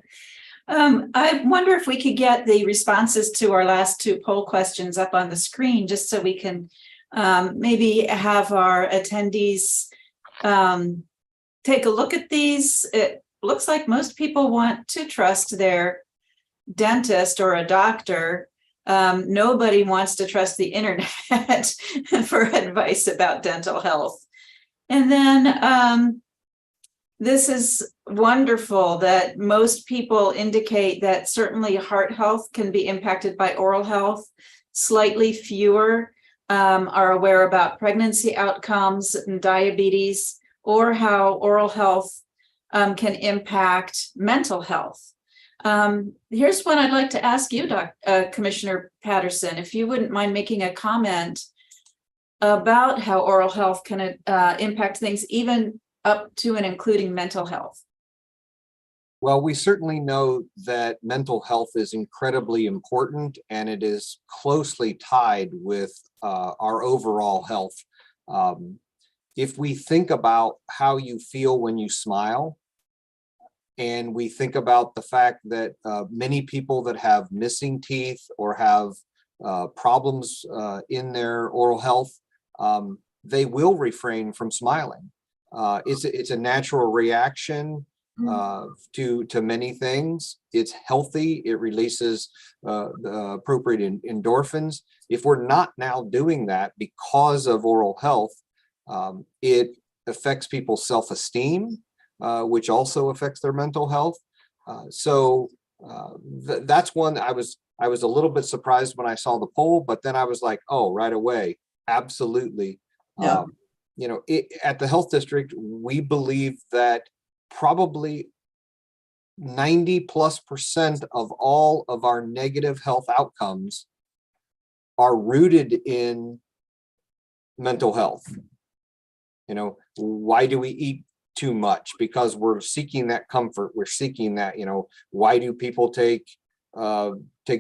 wonder if we could get the responses to our last two poll questions up on the screen, just so we can maybe have our attendees take a look at these. It looks like most people want to trust their dentist or a doctor. Nobody wants to trust the internet for advice about dental health. And then this is wonderful that most people indicate that certainly heart health can be impacted by oral health. Slightly fewer are aware about pregnancy outcomes and diabetes, or how oral health can impact mental health. Here's one I'd like to ask you, Commissioner Patterson, if you wouldn't mind making a comment about how oral health can impact things even up to and including mental health. Well, we certainly know that mental health is incredibly important, and it is closely tied with our overall health. If we think about how you feel when you smile, and we think about the fact that many people that have missing teeth or have problems in their oral health, they will refrain from smiling. It's a natural reaction to many things. It's healthy. It releases the appropriate endorphins. If we're not now doing that because of oral health, it affects people's self-esteem, which also affects their mental health. That's one I was a little bit surprised when I saw the poll, but then I was like, oh, right away, absolutely. Yeah. At the health district, we believe that probably 90+% of all of our negative health outcomes are rooted in mental health. Why do we eat too much? Because we're seeking that comfort. We're seeking that, why do people take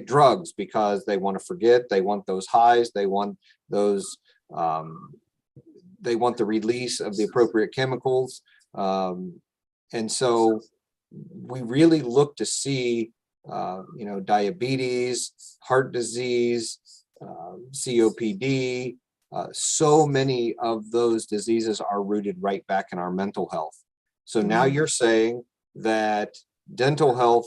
drugs? Because they want to forget, they want those highs, they want those, they want the release of the appropriate chemicals. And so we really look to see, diabetes, heart disease, COPD, so many of those diseases are rooted right back in our mental health. So now you're saying that dental health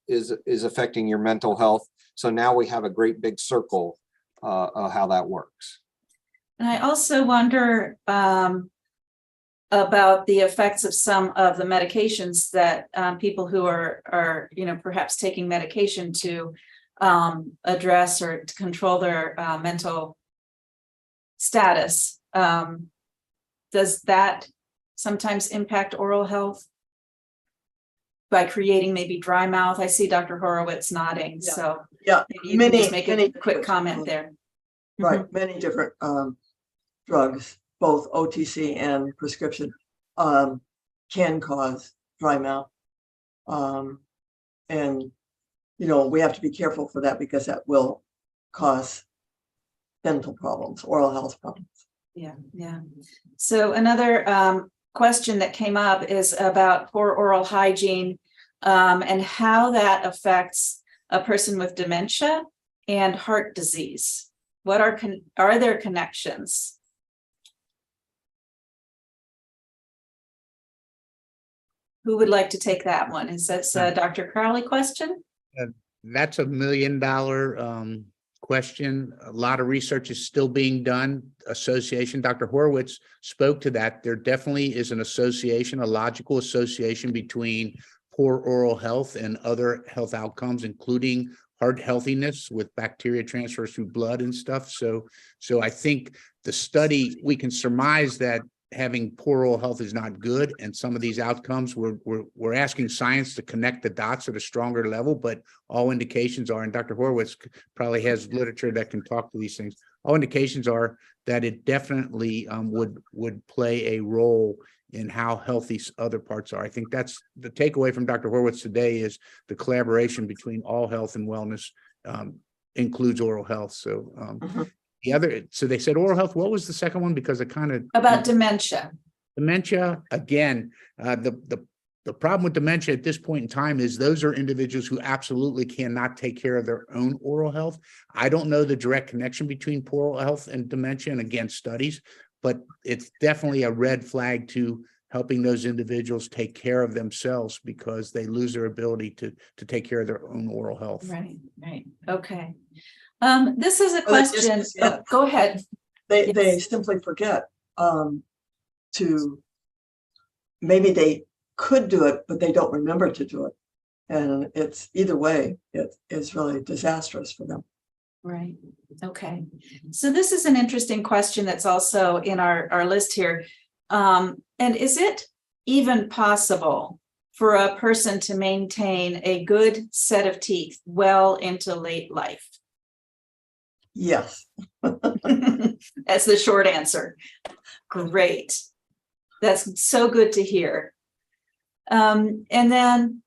is affecting your mental health. So now we have a great big circle of how that works. And I also wonder about the effects of some of the medications that people who are perhaps taking medication to address or to control their mental status. Does that sometimes impact oral health by creating maybe dry mouth? I see Dr. Horowitz nodding, Yeah. so Yeah, maybe you can just make a quick comment there. Right, many different drugs, both OTC and prescription, can cause dry mouth. And we have to be careful for that, because that will cause dental problems, oral health problems. Yeah. So another question that came up is about poor oral hygiene and how that affects a person with dementia and heart disease. What are there connections? Who would like to take that one? Is this a Dr. Crowley question? That's $1 million question. A lot of research is still being done. Association, Dr. Horowitz spoke to that. There definitely is an association, a logical association between poor oral health and other health outcomes, including heart healthiness with bacteria transfers through blood and stuff. So I think the study, we can surmise that having poor oral health is not good. And some of these outcomes, we're asking science to connect the dots at a stronger level, but all indications are, and Dr. Horowitz probably has literature that can talk to these things. All indications are that it definitely would play a role in how healthy other parts are. I think that's the takeaway from Dr. Horowitz today, is the collaboration between all health and wellness includes oral health. So so they said oral health. What was the second one? Because it kind of About dementia. Dementia, again, the problem with dementia at this point in time is those are individuals who absolutely cannot take care of their own oral health. I don't know the direct connection between poor oral health and dementia, and again, studies, but it's definitely a red flag to helping those individuals take care of themselves because they lose their ability to take care of their own oral health. Right. Okay. This is a Well, that's just- question. Go ahead. They simply forget to, maybe they could do it, but they don't remember to do it. And it's either way, it is really disastrous for them. Right. Okay. So this is an interesting question that's also in our list here. And is it even possible for a person to maintain a good set of teeth well into late life? Yes. That's the short answer. Great. That's so good to hear. And then,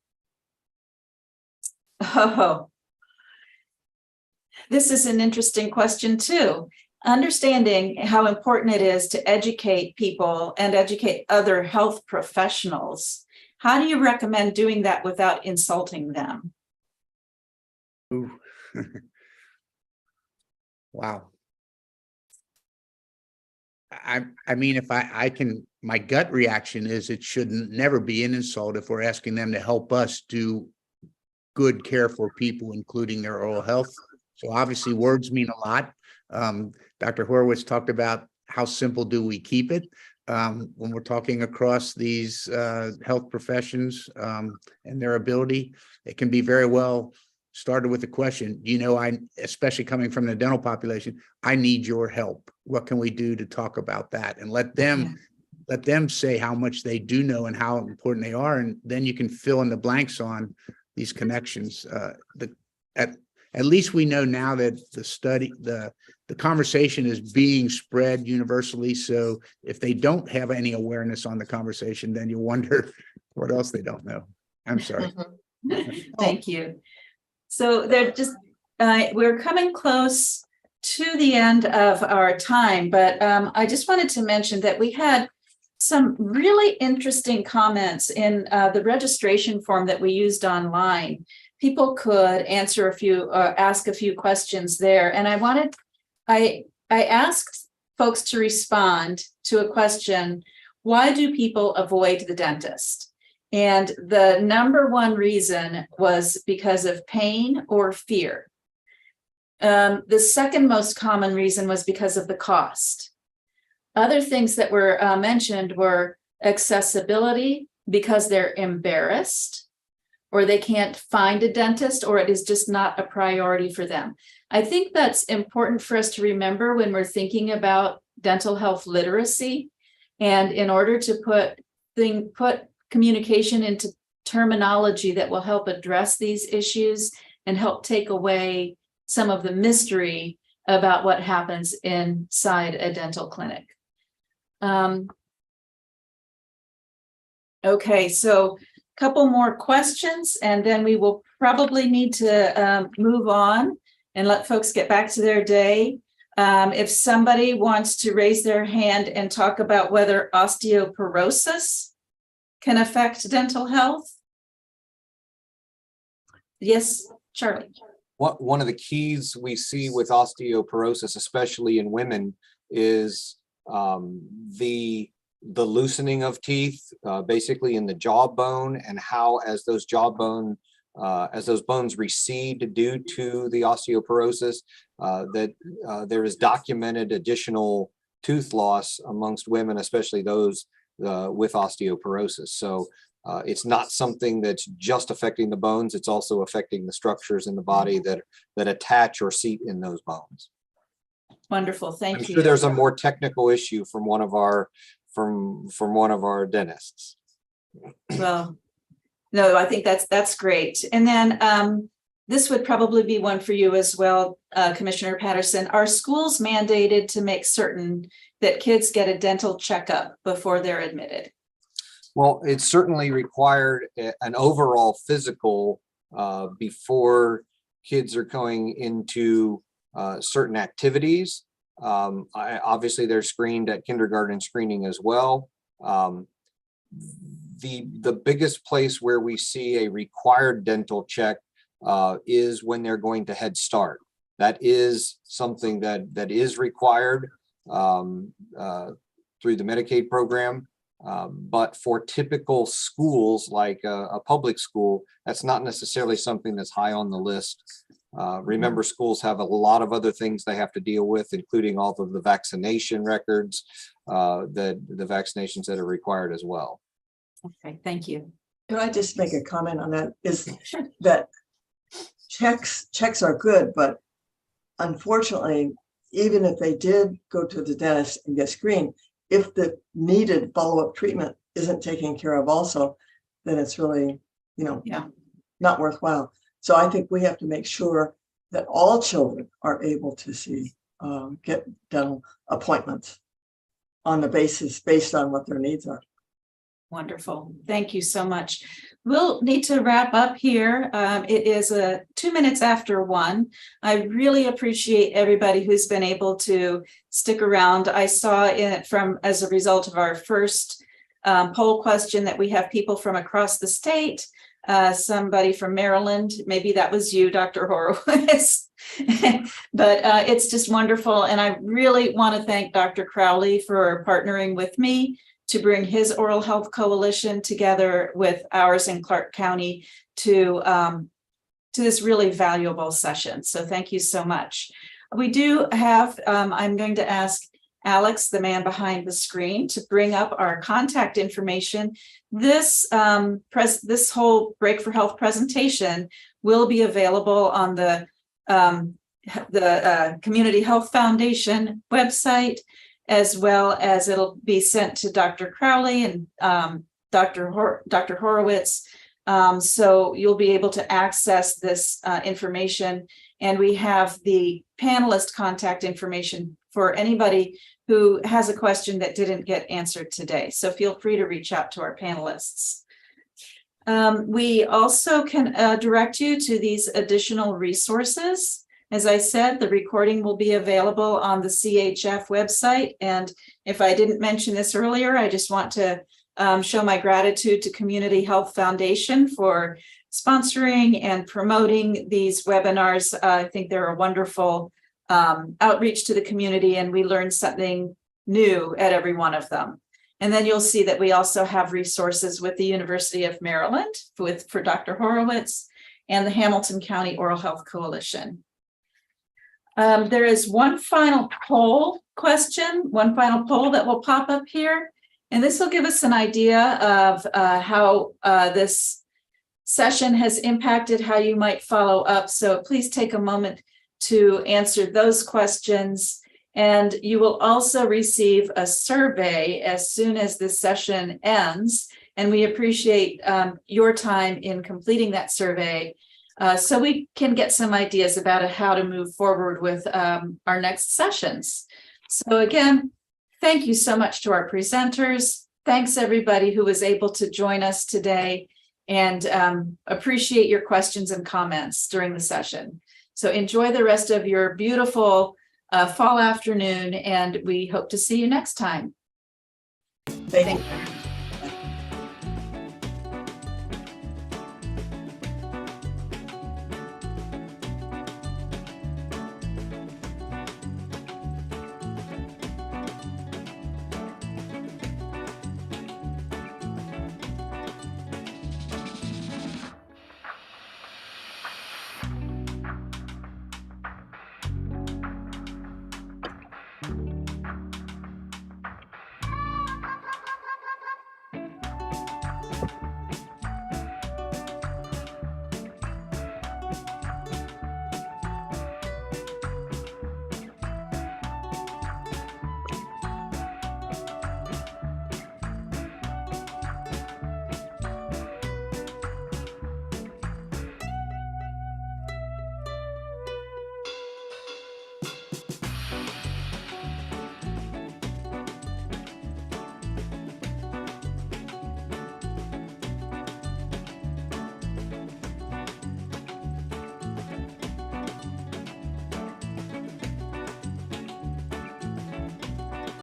this is an interesting question too. Understanding how important it is to educate people and educate other health professionals. How do you recommend doing that without insulting them? Ooh. Wow. I mean, if I can, my gut reaction is it shouldn't never be an insult if we're asking them to help us do good care for people, including their oral health. So obviously words mean a lot. Dr. Horowitz talked about how simple do we keep it when we're talking across these health professions and their ability. It can be very well started with the question, especially coming from the dental population, I need your help. What can we do to talk about that? And let them say how much they do know and how important they are. And then you can fill in the blanks on these connections. At least we know now that the conversation is being spread universally. So if they don't have any awareness on the conversation, then you wonder what else they don't know. I'm sorry. Thank you. So we're coming close to the end of our time, but I just wanted to mention that we had some really interesting comments in the registration form that we used online. People could ask a few questions there. And I asked folks to respond to a question, why do people avoid the dentist? And the number one reason was because of pain or fear. The second most common reason was because of the cost. Other things that were mentioned were accessibility, because they're embarrassed, or they can't find a dentist, or it is just not a priority for them. I think that's important for us to remember when we're thinking about dental health literacy. And in order to put communication into terminology that will help address these issues and help take away some of the mystery about what happens inside a dental clinic. Okay, so a couple more questions, and then we will probably need to move on and let folks get back to their day. If somebody wants to raise their hand and talk about whether osteoporosis can affect dental health. Yes, Charlie. One of the keys we see with osteoporosis, especially in women, is the loosening of teeth, basically in the jawbone, and how as those bones recede due to the osteoporosis, that there is documented additional tooth loss amongst women, especially those with osteoporosis. So It's not something that's just affecting the bones. It's also affecting the structures in the body that attach or seat in those bones. Wonderful. Thank I'm you. sure there's a more technical issue from one of our dentists. Well, no, I think that's great. And then this would probably be one for you as well, Commissioner Patterson. Are schools mandated to make certain that kids get a dental checkup before they're admitted? Well, it's certainly required an overall physical before kids are going into certain activities. Obviously, they're screened at kindergarten screening as well. The biggest place where we see a required dental check is when they're going to Head Start. That is something that is required through the Medicaid program. But for typical schools like a public school, that's not necessarily something that's high on the list. Remember, schools have a lot of other things they have to deal with, including all of the vaccination records, the vaccinations that are required as well. Okay, thank you. Can I just make a comment on that? Is that checks are good, but unfortunately, even if they did go to the dentist and get screened, if the needed follow-up treatment isn't taken care of also, then it's really, not worthwhile. So I think we have to make sure that all children are able to get dental appointments on the based on what their needs are. Wonderful. Thank you so much. We'll need to wrap up here. It is 2 minutes after 1. I really appreciate everybody who's been able to stick around. I saw as a result of our first poll question that we have people from across the state, somebody from Maryland, maybe that was you, Dr. Horowitz. But it's just wonderful. And I really want to thank Dr. Crowley for partnering with me to bring his oral health coalition together with ours in Clark County to this really valuable session. So thank you so much. We do have, I'm going to ask Alex, the man behind the screen, to bring up our contact information. This whole Break for Health presentation will be available on the Community Health Foundation website, as well as it'll be sent to Dr. Crowley and Dr. Horowitz. So you'll be able to access this information. And we have the panelist contact information for anybody who has a question that didn't get answered today. So feel free to reach out to our panelists. We also can direct you to these additional resources. As I said, the recording will be available on the CHF website. And if I didn't mention this earlier, I just want to show my gratitude to Community Health Foundation for sponsoring and promoting these webinars. I think they're a wonderful outreach to the community, and we learn something new at every one of them. And then you'll see that we also have resources with the University of Maryland for Dr. Horowitz and the Hamilton County Oral Health Coalition. There is one final poll that will pop up here. And this will give us an idea of how this session has impacted how you might follow up. So please take a moment to answer those questions. And you will also receive a survey as soon as this session ends. And we appreciate your time in completing that survey so we can get some ideas about how to move forward with our next sessions. So again, thank you so much to our presenters. Thanks everybody who was able to join us today, and appreciate your questions and comments during the session. So enjoy the rest of your beautiful fall afternoon, and we hope to see you next time. Thank you.